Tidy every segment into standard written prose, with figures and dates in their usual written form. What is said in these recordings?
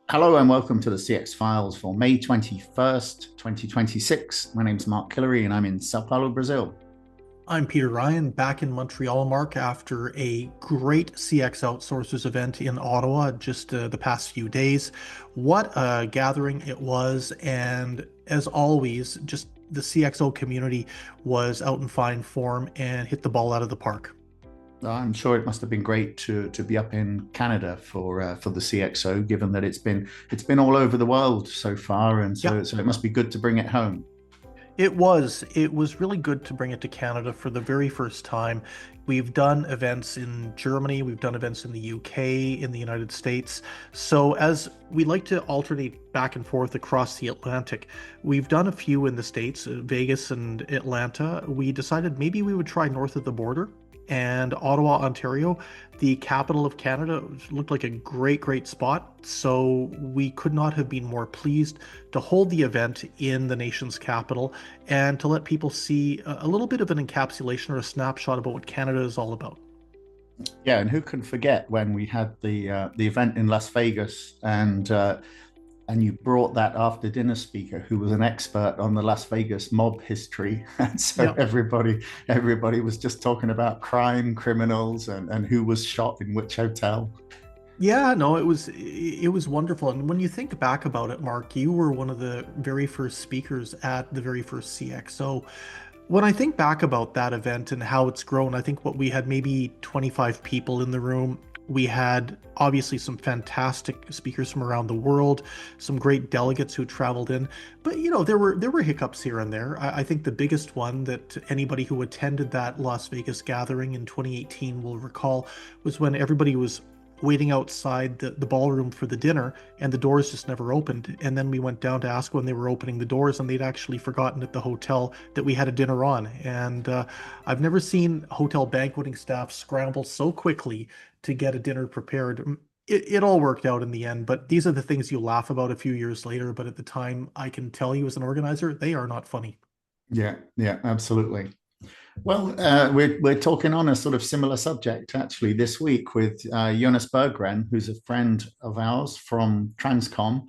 Hello and welcome to the CX Files for May 21st, 2026. My name is Mark Hillary and I'm in Sao Paulo, Brazil. I'm Peter Ryan, back in Montreal, Mark, after a great CX Outsourcers event in Ottawa just the past few days. What a gathering it was, and as always, just the CXO community was out in fine form and hit the ball out of the park. I'm sure it must have been great to be up in Canada for the CXO, given that it's been all over the world so far, and Yeah, so it must be good to bring it home. it was. It was really good to bring it to Canada for the very first time. We've done events in Germany, we've done events in the UK, in the United States. So, as we like to alternate back and forth across the Atlantic, we've done a few in the States, Vegas and Atlanta. We decided maybe we would try north of the border. And Ottawa, Ontario, the capital of Canada, looked like a great spot. So we could not have been more pleased to hold the event in the nation's capital and to let people see a little bit of an encapsulation or a snapshot about what Canada is all about. Yeah, and who can forget when we had the event in Las Vegas and you brought that after dinner speaker who was an expert on the Las Vegas mob history. And so Yeah. everybody was just talking about crime, criminals, and who was shot in which hotel. Yeah, no, it was wonderful. And when you think back about it, Mark, you were one of the very first speakers at the very first CXO. When I think back about that event and how it's grown, I think what we had maybe 25 people in the room. We had obviously some fantastic speakers from around the world, some great delegates who traveled in. But there were hiccups here and there. I think the biggest one that anybody who attended that Las Vegas gathering in 2018 will recall was when everybody was waiting outside the ballroom for the dinner and the doors just never opened. And then we went down to ask when they were opening the doors, and they'd actually forgotten at the hotel that we had a dinner on. And I've never seen hotel banqueting staff scramble so quickly to get a dinner prepared. It all worked out in the end, but these are the things you laugh about a few years later. But at the time, I can tell you as an organizer, they are not funny. Yeah, yeah, absolutely. Well, we're talking on a sort of similar subject actually this week with Jonas Berggren, who's a friend of ours from Transcom.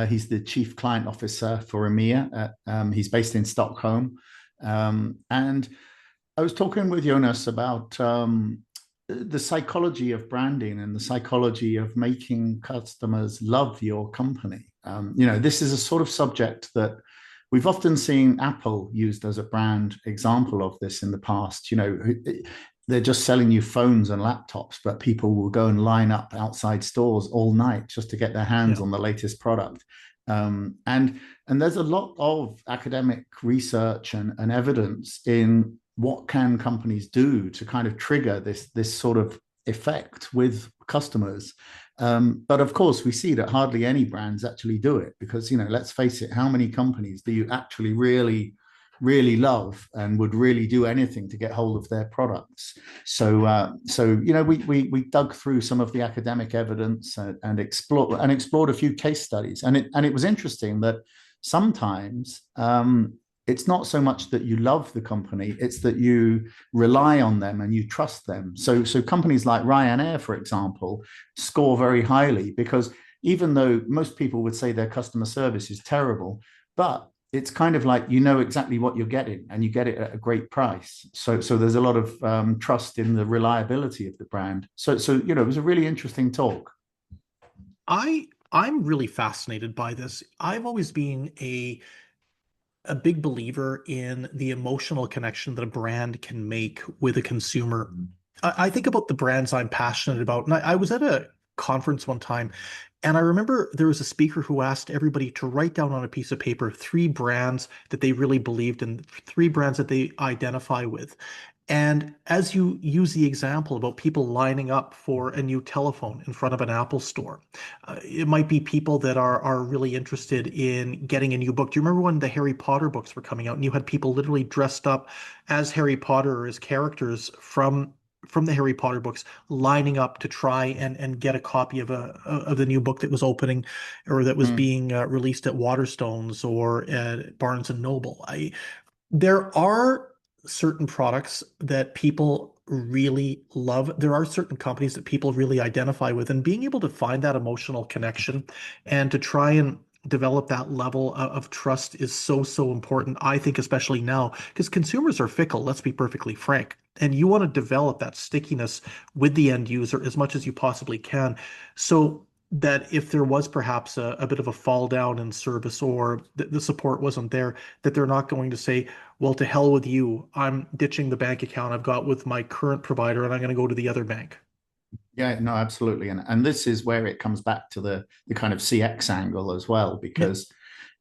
He's the Chief Client Officer for EMEA. He's based in Stockholm, and I was talking with Jonas about the psychology of branding and the psychology of making customers love your company. This is a sort of subject that we've often seen Apple used as a brand example of this in the past. They're just selling you phones and laptops, but people will go and line up outside stores all night just to get their hands Yeah. on the latest product. And there's a lot of academic research and evidence in what can companies do to kind of trigger this sort of effect with customers. But of course, we see that hardly any brands actually do it because, let's face it, how many companies do you actually really love and would really do anything to get hold of their products? So we dug through some of the academic evidence and explored a few case studies, and it was interesting that sometimes it's not so much that you love the company, it's that you rely on them and you trust them. So companies like Ryanair, for example, score very highly because even though most people would say their customer service is terrible, but it's kind of like you know exactly what you're getting and you get it at a great price. So there's a lot of trust in the reliability of the brand. So it was a really interesting talk. I'm really fascinated by this. I've always been a big believer in the emotional connection that a brand can make with a consumer. I think about the brands I'm passionate about. And I was at a conference one time, and I remember there was a speaker who asked everybody to write down on a piece of paper three brands that they really believed in, three brands that they identify with. And as you use the example about people lining up for a new telephone in front of an Apple store, it might be people that are really interested in getting a new book. Do you remember when the Harry Potter books were coming out and you had people literally dressed up as Harry Potter or as characters from the Harry Potter books lining up to try and get a copy of the new book that was opening or that was Mm. being released at Waterstones or at Barnes and Noble. There are certain products that people really love. There are certain companies that people really identify with, and being able to find that emotional connection and to try and develop that level of trust is so, so important. I think, especially now, because consumers are fickle, let's be perfectly frank. And you want to develop that stickiness with the end user as much as you possibly can. So that if there was perhaps a bit of a fall down in service or the support wasn't there, that they're not going to say, well, to hell with you. I'm ditching the bank account I've got with my current provider and I'm going to go to the other bank. Yeah, no, absolutely. And this is where it comes back to the kind of CX angle as well, Yeah. because,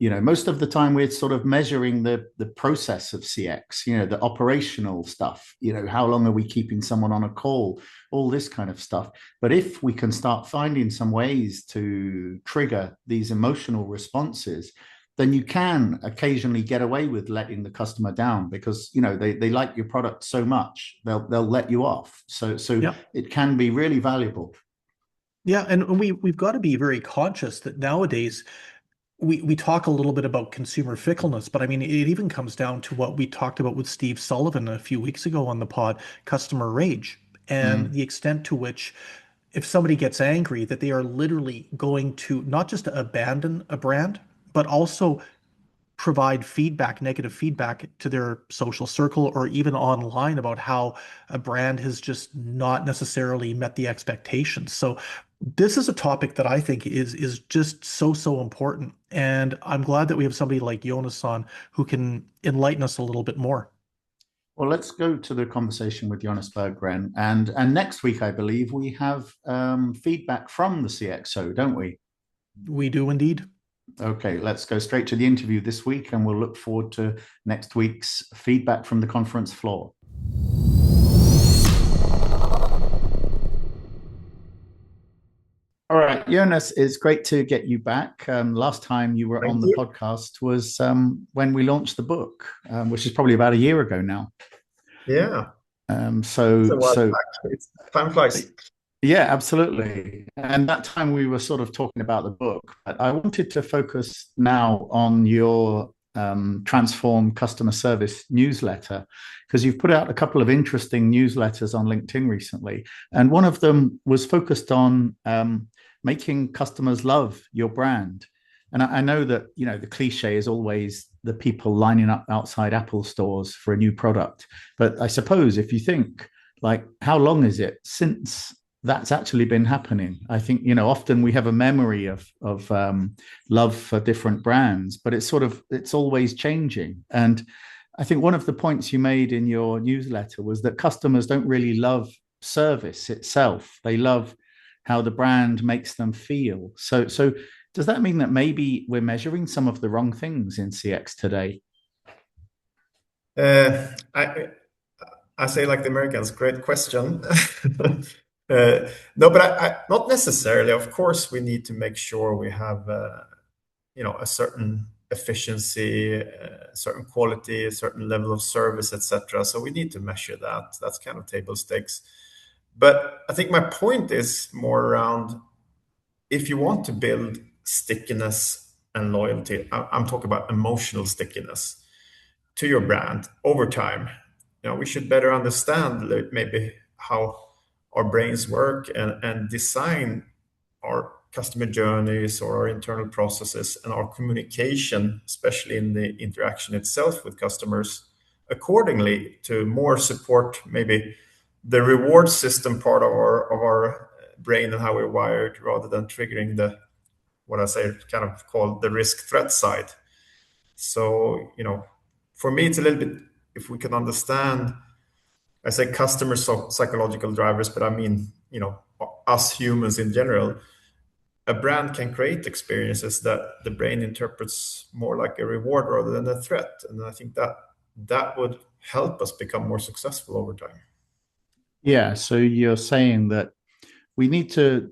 most of the time we're sort of measuring the process of CX, the operational stuff, how long are we keeping someone on a call, all this kind of stuff. But if we can start finding some ways to trigger these emotional responses, then you can occasionally get away with letting the customer down because they like your product so much they'll let you off. So Yeah. it can be really valuable. Yeah. And we've got to be very conscious that nowadays we talk a little bit about consumer fickleness, but I mean, it even comes down to what we talked about with Steve Sullivan a few weeks ago on the pod, customer rage, and Mm. the extent to which if somebody gets angry, that they are literally going to not just abandon a brand, but also provide feedback, negative feedback to their social circle or even online about how a brand has just not necessarily met the expectations. So this is a topic that I think is just so, so important. And I'm glad that we have somebody like Jonas on who can enlighten us a little bit more. Well, let's go to the conversation with Jonas Berggren, and next week I believe we have feedback from the CXO, don't we? We do indeed. Okay, let's go straight to the interview this week, and we'll look forward to next week's feedback from the conference floor. All right, Jonas, it's great to get you back. Last time you were Thank on the you. podcast was when we launched the book, which is probably about a year ago now. Yeah, Um, it's a so, while so back. Time flies. yeah, absolutely. And that time we were sort of talking about the book, but I wanted to focus now on your Transform customer service newsletter because you've put out a couple of interesting newsletters on LinkedIn recently, and one of them was focused on making customers love your brand. And I know that the cliche is always the people lining up outside Apple stores for a new product, but I suppose if you think like how long is it since that's actually been happening? I think often we have a memory of love for different brands, but it's always changing. And I think one of the points you made in your newsletter was that customers don't really love service itself; they love how the brand makes them feel. So does that mean that maybe we're measuring some of the wrong things in CX today? I say like the Americans, great question. No, but not necessarily. Of course, we need to make sure we have a certain efficiency, certain quality, a certain level of service, etc. So we need to measure that. That's kind of table stakes. But I think my point is more around if you want to build stickiness and loyalty. I'm talking about emotional stickiness to your brand over time. We should better understand maybe how our brains work and design our customer journeys or our internal processes and our communication, especially in the interaction itself with customers, accordingly to more support maybe the reward system part of our brain and how we're wired rather than triggering the what I say kind of called the risk threat side. So, for me, it's a little bit if we can understand, I say customer psychological drivers, but I mean, us humans in general, a brand can create experiences that the brain interprets more like a reward rather than a threat. And I think that would help us become more successful over time. Yeah, so you're saying that we need to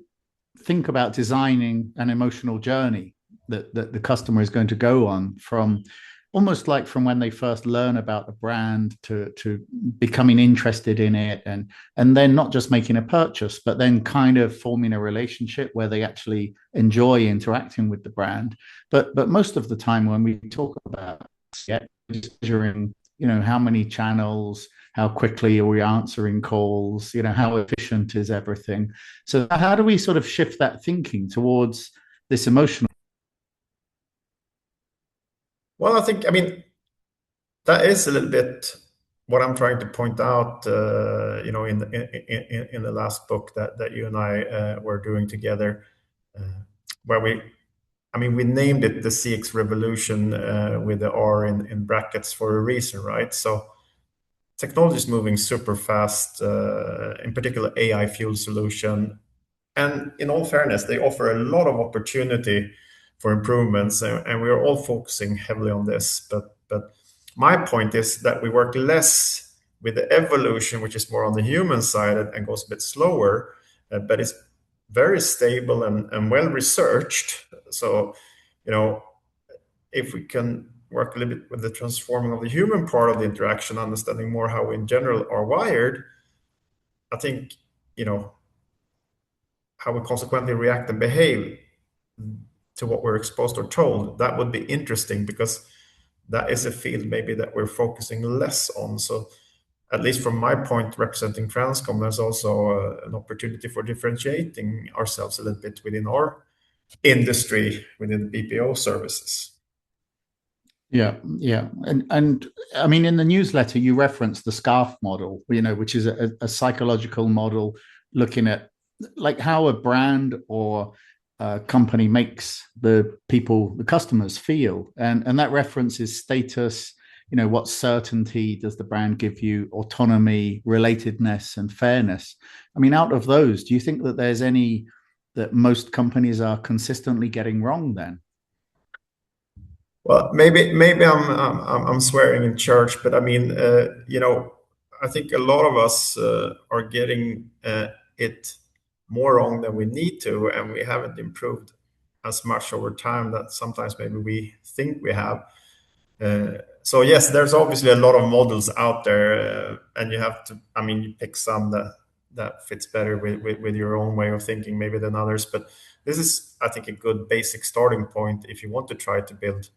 think about designing an emotional journey that the customer is going to go on from almost like from when they first learn about the brand to becoming interested in it and then not just making a purchase but then kind of forming a relationship where they actually enjoy interacting with the brand. But most of the time when we talk about measuring how many channels, how quickly are we answering calls, how efficient is everything. So how do we sort of shift that thinking towards this emotional? Well, I mean, that is a little bit what I'm trying to point out, in the last book that you and I were doing together, uh, where we named it the CX revolution with the R in brackets for a reason, right? So technology is moving super fast, in particular AI fueled solution. And in all fairness, they offer a lot of opportunity for improvements, and we are all focusing heavily on this. But my point is that we work less with the evolution, which is more on the human side and goes a bit slower, but it's very stable and well researched. So, if we can work a little bit with the transforming of the human part of the interaction, understanding more how we in general are wired, I think, how we consequently react and behave to what we're exposed or told, that would be interesting, because that is a field maybe that we're focusing less on. So at least from my point representing Transcom, there's also an opportunity for differentiating ourselves a little bit within our industry, within the BPO services. Yeah, yeah, and I mean, in the newsletter, you reference the scarf model, which is a psychological model looking at like how a brand or a company makes the customers feel, and that references status. What certainty does the brand give you? Autonomy, relatedness, and fairness. I mean, out of those, do you think that there's any that most companies are consistently getting wrong then? Well, maybe I'm swearing in church, but I mean, I think a lot of us are getting it more wrong than we need to, and we haven't improved as much over time that sometimes maybe we think we have. So yes, there's obviously a lot of models out there, and you have to. I mean, you pick some that fits better with your own way of thinking, maybe than others. But this is, I think, a good basic starting point if you want to try to build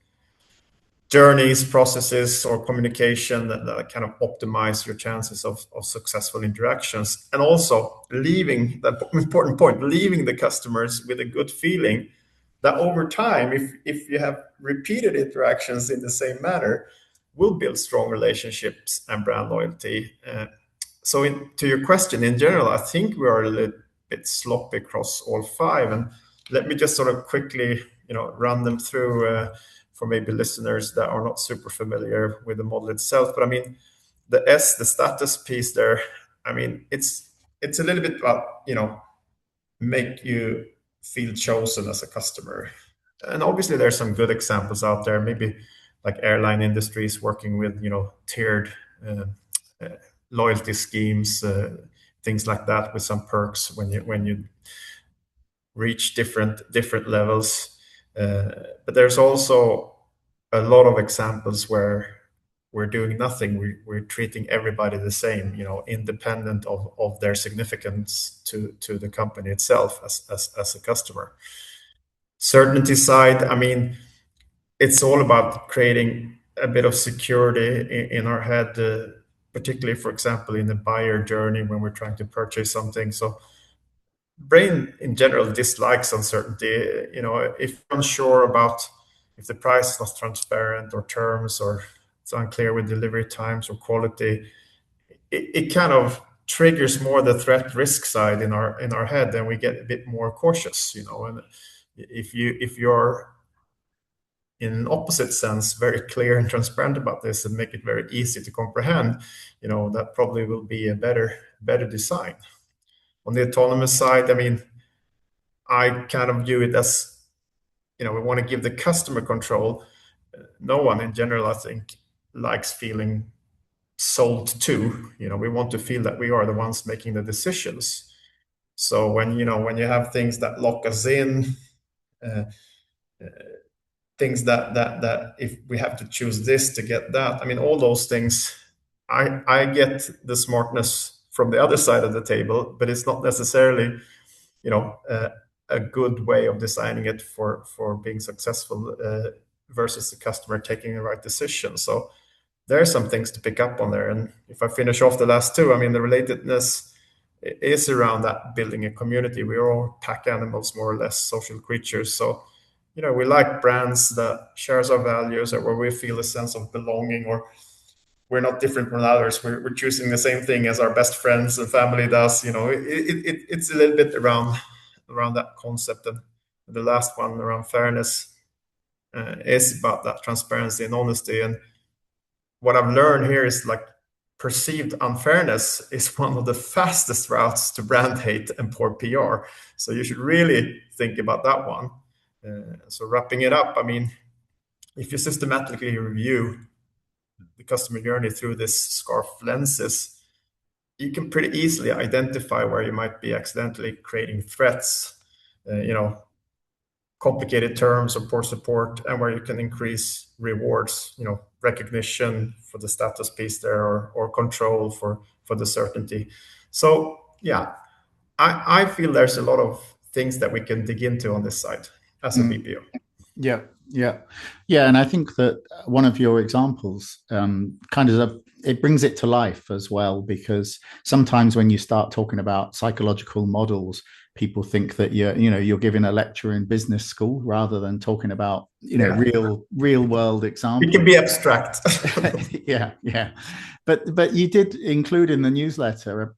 journeys, processes, or communication that kind of optimize your chances of successful interactions. And also leaving that important point, leaving the customers with a good feeling that over time, if you have repeated interactions in the same manner, will build strong relationships and brand loyalty. To your question, in general, I think we are a little bit sloppy across all five. And let me just sort of quickly, run them through for maybe listeners that are not super familiar with the model itself. But I mean, the S, the status piece there, I mean, it's a little bit about, make you feel chosen as a customer. And obviously there's some good examples out there, maybe like airline industries working with, tiered uh, loyalty schemes, things like that, with some perks when you reach different levels. But there's also a lot of examples where we're doing nothing. We're treating everybody the same, independent of their significance to the company itself as a customer. Certainty side, I mean, it's all about creating a bit of security in our head, particularly, for example, in the buyer journey when we're trying to purchase something. So brain in general dislikes uncertainty. If you're unsure about if the price is not transparent or terms, or it's unclear with delivery times or quality, it kind of triggers more the threat risk side in our head, and we get a bit more cautious. And if you're in an opposite sense very clear and transparent about this and make it very easy to comprehend, that probably will be a better design. On the autonomous side, I mean, I kind of view it as, we want to give the customer control. No one in general, I think, likes feeling sold to. We want to feel that we are the ones making the decisions. So when you have things that lock us in, uh, things that if we have to choose this to get that, I mean, all those things, I get the smartness from the other side of the table, but it's not necessarily a good way of designing it for being successful, versus the customer taking the right decision. So there are some things to pick up on there. And if I finish off the last two, I mean, the relatedness is around that building a community. We're all pack animals, more or less, social creatures. So, we like brands that shares our values, or where we feel a sense of belonging, or we're not different from others. We're choosing the same thing as our best friends and family does. It's a little bit around that concept. And the last one around fairness is about that transparency and honesty. And what I've learned here is like perceived unfairness is one of the fastest routes to brand hate and poor PR. So you should really think about that one. So wrapping it up, I mean, if you systematically review the customer journey through this scarf lenses, you can pretty easily identify where you might be accidentally creating threats, complicated terms or poor support, and where you can increase rewards, recognition for the status piece there, or control for the certainty. So yeah, I feel there's a lot of things that we can dig into on this side as a BPO. Yeah, yeah, and I think that one of your examples it brings it to life as well, because sometimes when you start talking about psychological models, people think that you're giving a lecture in business school rather than talking about real world examples. It can be abstract. yeah, but you did include in the newsletter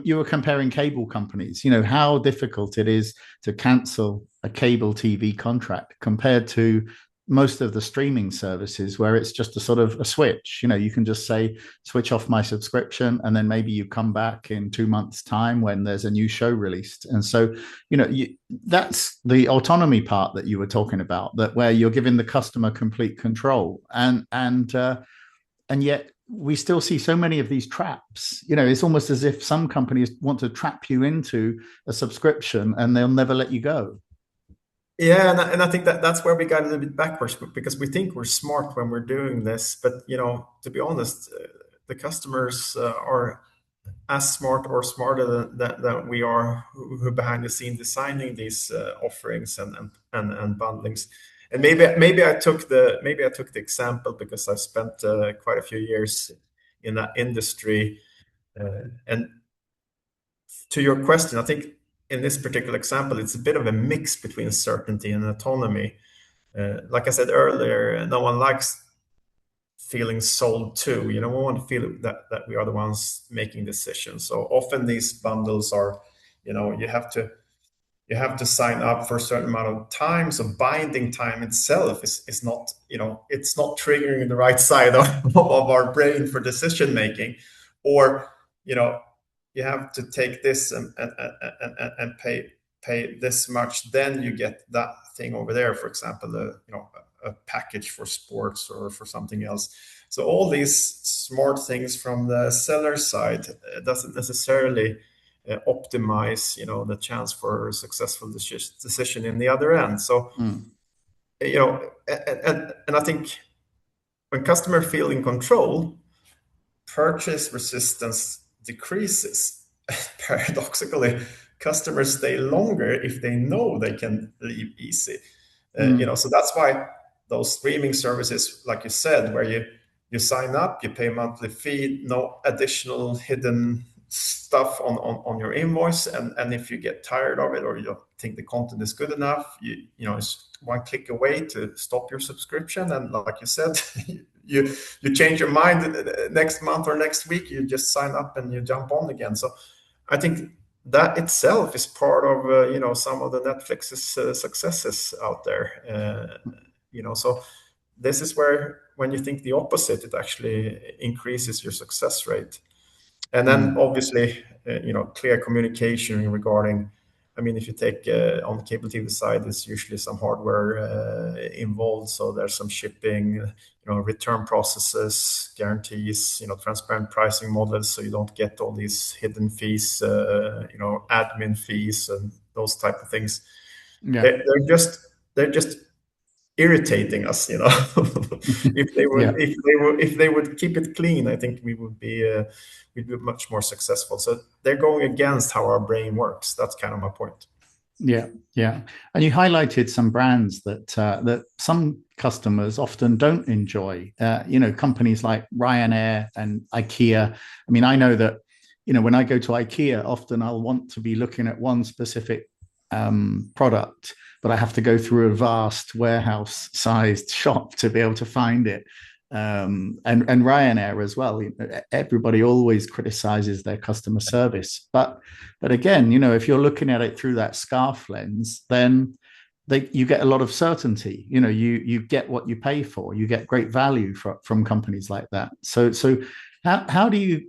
you were comparing cable companies, how difficult it is to cancel a cable TV contract compared to most of the streaming services, where it's just a sort of a switch. You can just say, switch off my subscription, and then maybe you come back in 2 months' time when there's a new show released. And so, that's the autonomy part that you were talking about, that where you're giving the customer complete control, and yet we still see so many of these traps. It's almost as if some companies want to trap you into a subscription and they'll never let you go. Yeah, and I think that's where we got a little bit backwards, because we think we're smart when we're doing this, but to be honest, the customers are as smart or smarter than we are, who behind the scene designing these offerings and bundlings. And maybe I took the example because I spent quite a few years in that industry, and to your question, I think in this particular example, it's a bit of a mix between certainty and autonomy. Like I said earlier, no one likes feeling sold to. We want to feel that we are the ones making decisions. So often these bundles are, you have to sign up for a certain amount of time. So binding time itself is not, it's not triggering the right side of our brain for decision making. Or, you have to take this and pay this much, then you get that thing over there, for example, a package for sports or for something else. So all these smart things from the seller side doesn't necessarily optimize the chance for a successful decision in the other end. So and I think when customer feel in control, purchase resistance decreases. Paradoxically, customers stay longer if they know they can leave easy. So that's why those streaming services, like you said, where you sign up, you pay a monthly fee, no additional hidden stuff on your invoice, and if you get tired of it, or you don't think the content is good enough, it's one click away to stop your subscription. And like you said, you change your mind next month or next week, you just sign up and you jump on again. So I think that itself is part of some of the Netflix's successes out there. So this is where, when you think the opposite, it actually increases your success rate. And then obviously, clear communication regarding, if you take on the cable TV side, there's usually some hardware involved. So there's some shipping, return processes, guarantees, transparent pricing models, so you don't get all these hidden fees, admin fees and those type of things. Yeah. They're just irritating us, if they would keep it clean, I think we'd be much more successful. So they're going against how our brain works. That's kind of my point. Yeah, yeah. And you highlighted some brands that some customers often don't enjoy. Companies like Ryanair and IKEA. I mean, I know that, when I go to IKEA, often I'll want to be looking at one specific product, but I have to go through a vast warehouse-sized shop to be able to find it. And Ryanair as well. Everybody always criticizes their customer service, but again, if you're looking at it through that scarf lens, then you get a lot of certainty. You get what you pay for. You get great value from companies like that. So how do you?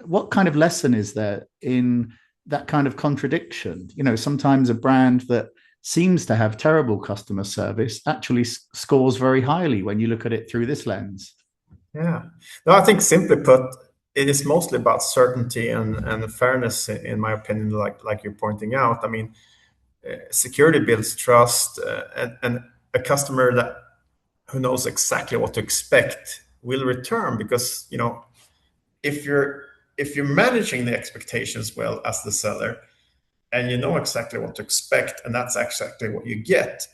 What kind of lesson is there in that kind of contradiction? Sometimes a brand that seems to have terrible customer service actually scores very highly when you look at it through this lens. Yeah. No, I think simply put, it is mostly about certainty and fairness, in my opinion, like you're pointing out. I mean, security builds trust, and a customer that who knows exactly what to expect will return, because if you're managing the expectations well as the seller, and you know exactly what to expect, and that's exactly what you get,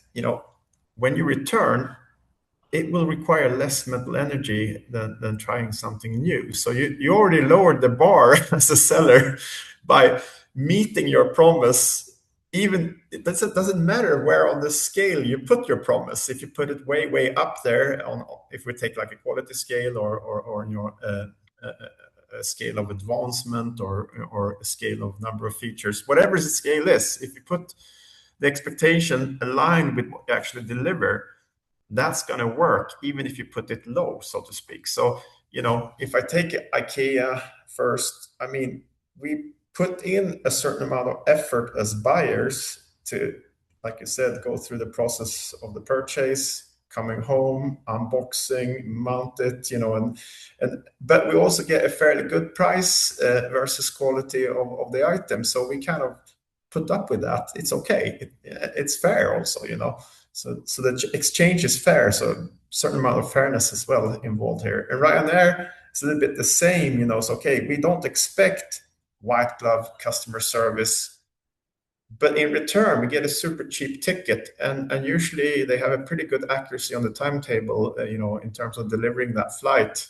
when you return, it will require less mental energy than trying something new. So you already lowered the bar as a seller by meeting your promise. Even it doesn't matter where on the scale you put your promise. If you put it way up there, if we take like a quality scale, or a scale of advancement, or a scale of number of features, whatever the scale is, if you put the expectation aligned with what you actually deliver, that's going to work even if you put it low, so to speak. So, if I take IKEA first, I mean, we put in a certain amount of effort as buyers to, like you said, go through the process of the purchase, coming home, unboxing, mount it, and but we also get a fairly good price versus quality of the item. So we kind of put up with that. It's okay. It's fair also. So the exchange is fair. So a certain amount of fairness as well involved here. And Ryanair is a little bit the same. It's okay. We don't expect white glove customer service, but in return we get a super cheap ticket, and usually they have a pretty good accuracy on the timetable. In terms of delivering that flight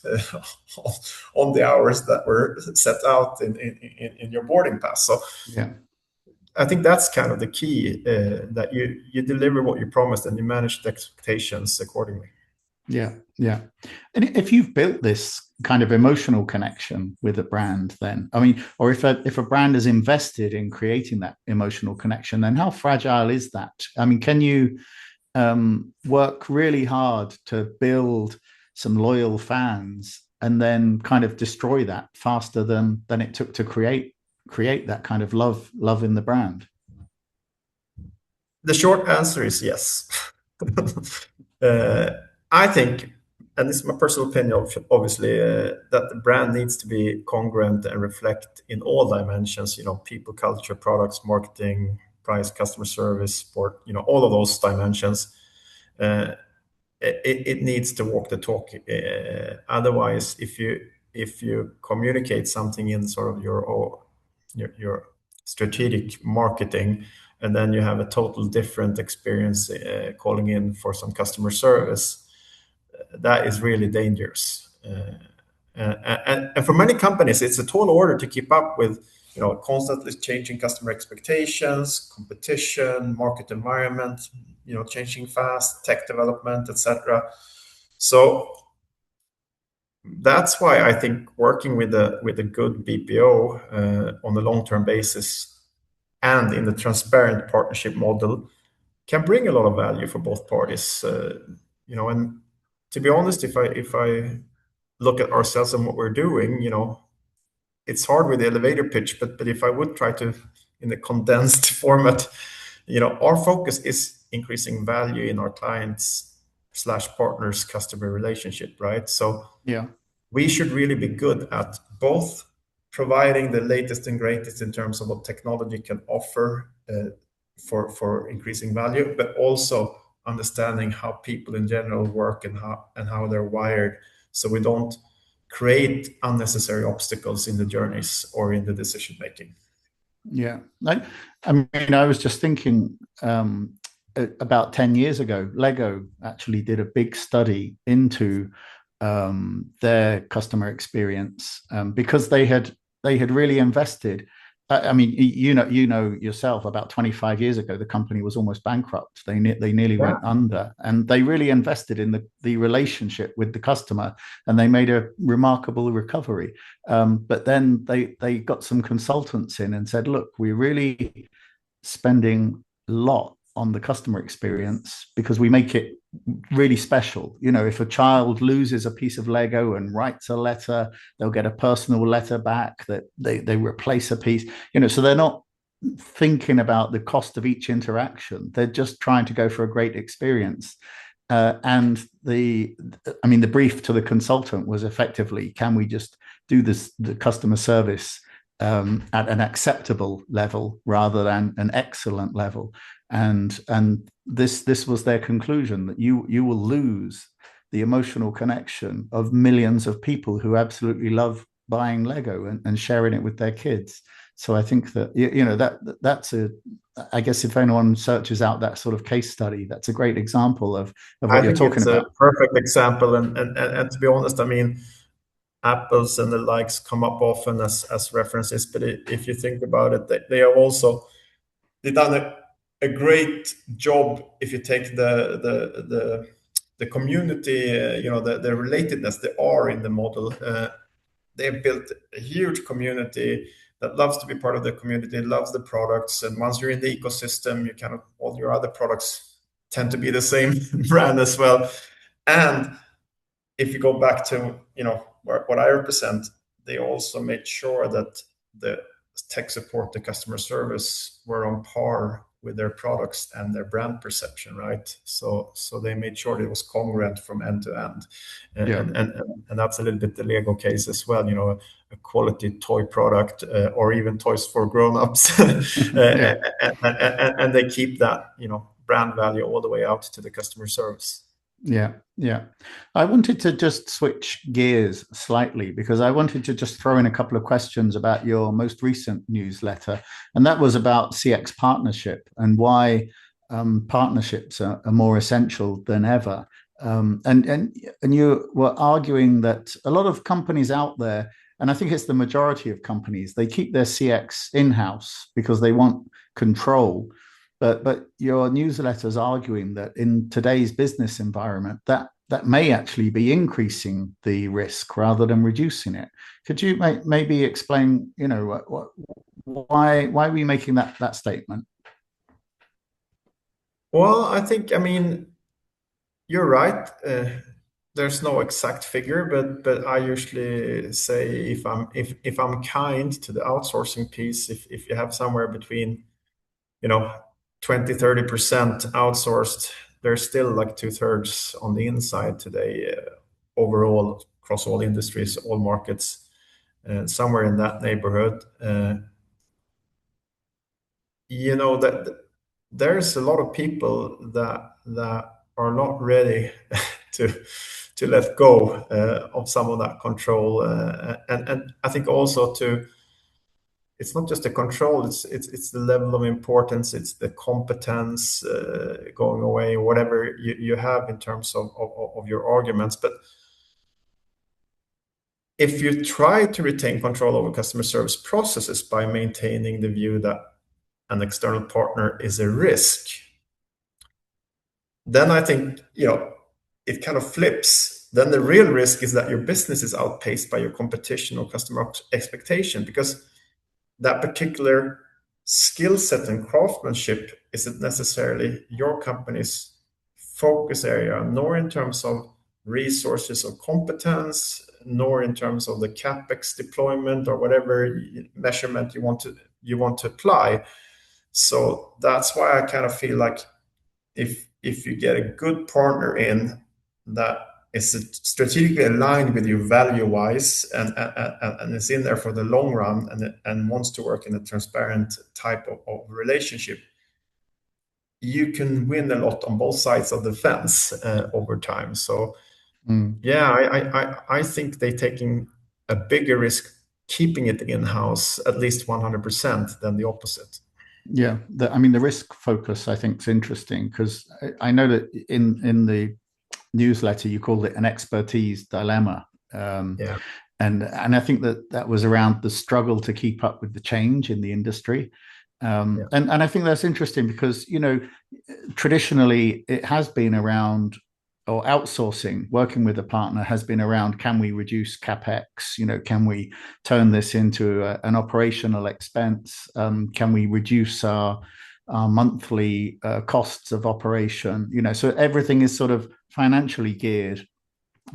on the hours that were set out in your boarding pass. So Yeah. I think that's kind of the key, that you deliver what you promised and you manage the expectations accordingly. Yeah, yeah. And if you've built this kind of emotional connection with a brand, then I mean, or if a brand is invested in creating that emotional connection, then how fragile is that? I mean, can you work really hard to build some loyal fans and then kind of destroy that faster than it took to create that kind of love in the brand? The short answer is yes. uh, I think, and this is my personal opinion, obviously, that the brand needs to be congruent and reflect in all dimensions, people, culture, products, marketing, price, customer service, support, all of those dimensions. It needs to walk the talk. Otherwise, if you communicate something in sort of your strategic marketing, and then you have a total different experience calling in for some customer service, that is really dangerous. And for many companies, it's a tall order to keep up with, constantly changing customer expectations, competition, market environment, changing fast, tech development, etc. So that's why I think working with a good BPO on a long-term basis and in the transparent partnership model can bring a lot of value for both parties. And to be honest, if I look at ourselves and what we're doing, it's hard with the elevator pitch, but if I would try to, in a condensed format, our focus is increasing value in our clients slash partners customer relationship, right? So Yeah. we should really be good at both providing the latest and greatest in terms of what technology can offer for increasing value, but also understanding how people in general work and how they're wired, so we don't create unnecessary obstacles in the journeys or in the decision making. Yeah. I mean, I was just thinking about 10 years ago, Lego actually did a big study into their customer experience because they had really invested. I mean, you know yourself. About 25 years ago, the company was almost bankrupt. They nearly Yeah. went under, and they really invested in the relationship with the customer, and they made a remarkable recovery. But then they got some consultants in and said, look, we're really spending a lot on the customer experience because we make it really special. You know, if a child loses a piece of Lego and writes a letter, they'll get a personal letter back that they replace a piece, so they're not thinking about the cost of each interaction. They're just trying to go for a great experience. And the brief to the consultant was effectively, can we just do the customer service at an acceptable level rather than an excellent level? And this was their conclusion, that you will lose the emotional connection of millions of people who absolutely love buying Lego and sharing it with their kids. So I think that that's I guess if anyone searches out that sort of case study, that's a great example of I what you're think talking it's a about. perfect example, and to be honest, I mean, apples and the likes come up often as references, but if you think about it, they have also they've done a great job. If you take the community, the relatedness, the R in the model, they've built a huge community that loves to be part of the community, loves the products, and once you're in the ecosystem, you kind of all your other products tend to be the same brand as well. And if you go back to what I represent, they also made sure that the tech support, the customer service, were on par with their products and their brand perception, right? So they made sure it was congruent from end to end, Yeah. and that's a little bit the Lego case as well. A quality toy product, or even toys for grown-ups, Yeah. and they keep that brand value all the way out to the customer service. Yeah, yeah. I wanted to just switch gears slightly because I wanted to just throw in a couple of questions about your most recent newsletter, and that was about CX partnership and why partnerships are more essential than ever. And you were arguing that a lot of companies out there, and I think it's the majority of companies, they keep their CX in-house because they want control. But your newsletter is arguing that in today's business environment, that may actually be increasing the risk rather than reducing it. Could you maybe explain, why are we making that statement? Well, I mean, you're right. There's no exact figure, but I usually say if I'm kind to the outsourcing piece, if you have somewhere between 20-30% outsourced, there's still like two-thirds on the inside today, overall across all industries, all markets, somewhere in that neighborhood. That there's a lot of people that are not ready to let go of some of that control, and I think also to it's not just the control, it's the level of importance, it's the competence going away, whatever you have in terms of your arguments. But if you try to retain control over customer service processes by maintaining the view that an external partner is a risk, then I think it kind of flips. Then the real risk is that your business is outpaced by your competition or customer expectation, because that particular skill set and craftsmanship isn't necessarily your company's focus area, nor in terms of resources or competence, nor in terms of the capex deployment or whatever measurement you want to apply. So that's why I kind of feel like if you get a good partner in that is strategically aligned with you value wise, and is in there for the long run, and wants to work in a transparent type of relationship, you can win a lot on both sides of the fence over time. So Mm. yeah, I think they're taking a bigger risk keeping it in-house at least 100% than the opposite. Yeah, the risk focus I think is interesting, because I know that in the newsletter you called it an expertise dilemma. Yeah. And I think that was around the struggle to keep up with the change in the industry. And I think that's interesting because, traditionally it has been around, or outsourcing, working with a partner has been around, can we reduce capex? Can we turn this into an operational expense? Can we reduce our monthly costs of operation? So everything is sort of financially geared.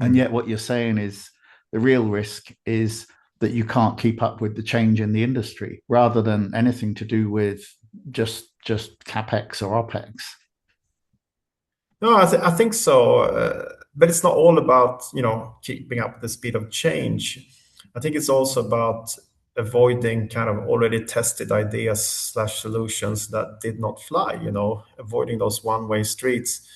And yet what you're saying is the real risk is that you can't keep up with the change in the industry, rather than anything to do with just capex or opex. No, I think so, but it's not all about keeping up with the speed of change. I think it's also about avoiding kind of already tested ideas / solutions that did not fly. Avoiding those one-way streets.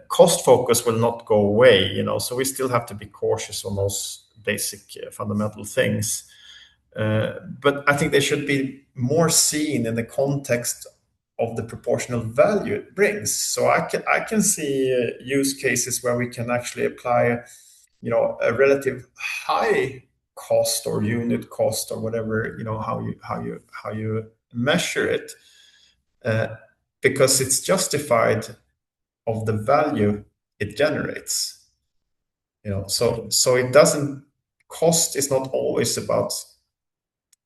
Cost focus will not go away. So we still have to be cautious on those basic fundamental things. But I think they should be more seen in the context of the proportional value it brings. So I can see use cases where we can actually apply, a relative high cost or unit cost or whatever, how you measure it, because it's justified of the value it generates. So it doesn't cost is not always about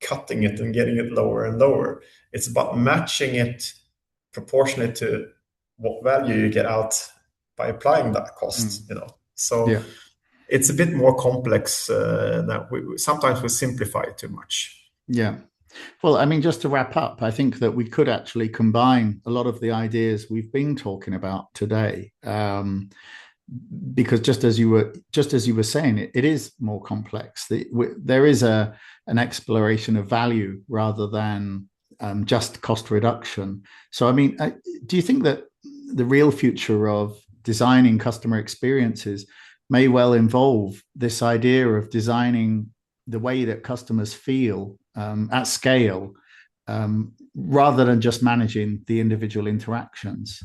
cutting it and getting it lower and lower. It's about matching it proportionate to what value you get out by applying that cost. So it's a bit more complex that sometimes we simplify it too much. Yeah. Well, just to wrap up, I think that we could actually combine a lot of the ideas we've been talking about today, because just as you were saying, it is more complex. There is an exploration of value rather than just cost reduction. So, do you think that the real future of designing customer experiences may well involve this idea of designing the way that customers feel at scale, rather than just managing the individual interactions?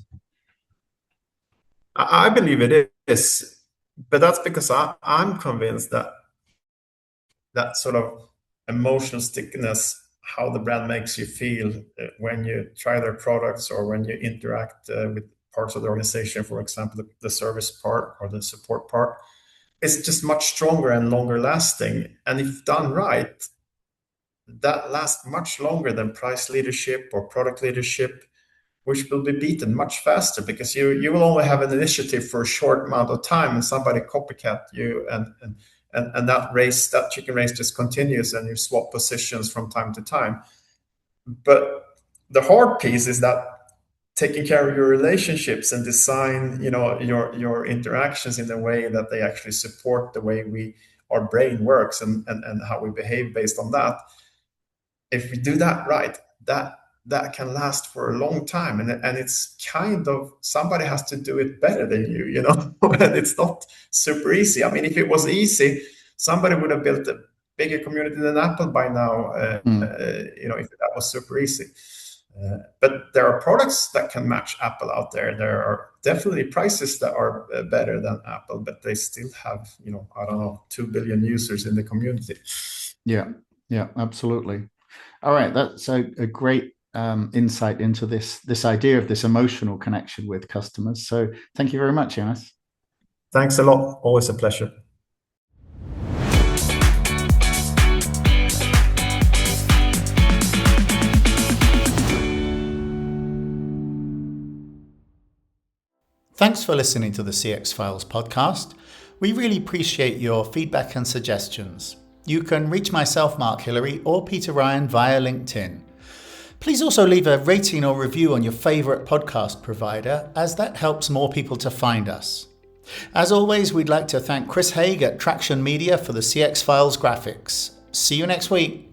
I believe it is, but that's because I'm convinced that sort of emotional stickiness, how the brand makes you feel when you try their products or when you interact with parts of the organization, for example, the service part or the support part, is just much stronger and longer lasting. And if done right, that lasts much longer than price leadership or product leadership, which will be beaten much faster because you will only have an initiative for a short amount of time and somebody copycat you, and that chicken race just continues and you swap positions from time to time. But the hard piece is that taking care of your relationships and design your interactions in a way that they actually support the way our brain works and how we behave based on that. If we do that right, that can last for a long time, and it's kind of, somebody has to do it better than you, and it's not super easy. If it was easy, somebody would have built a bigger community than Apple by now, if that was super easy. But there are products that can match Apple out there. There are definitely prices that are better than Apple, but they still have, 2 billion users in the community. Yeah, absolutely. All right, that's a great insight into this idea of this emotional connection with customers. So thank you very much, Jonas. Thanks a lot. Always a pleasure. Thanks for listening to the CX Files podcast. We really appreciate your feedback and suggestions. You can reach myself, Mark Hillary, or Peter Ryan via LinkedIn. Please also leave a rating or review on your favourite podcast provider, as that helps more people to find us. As always, we'd like to thank Chris Haig at Traction Media for the CX Files graphics. See you next week.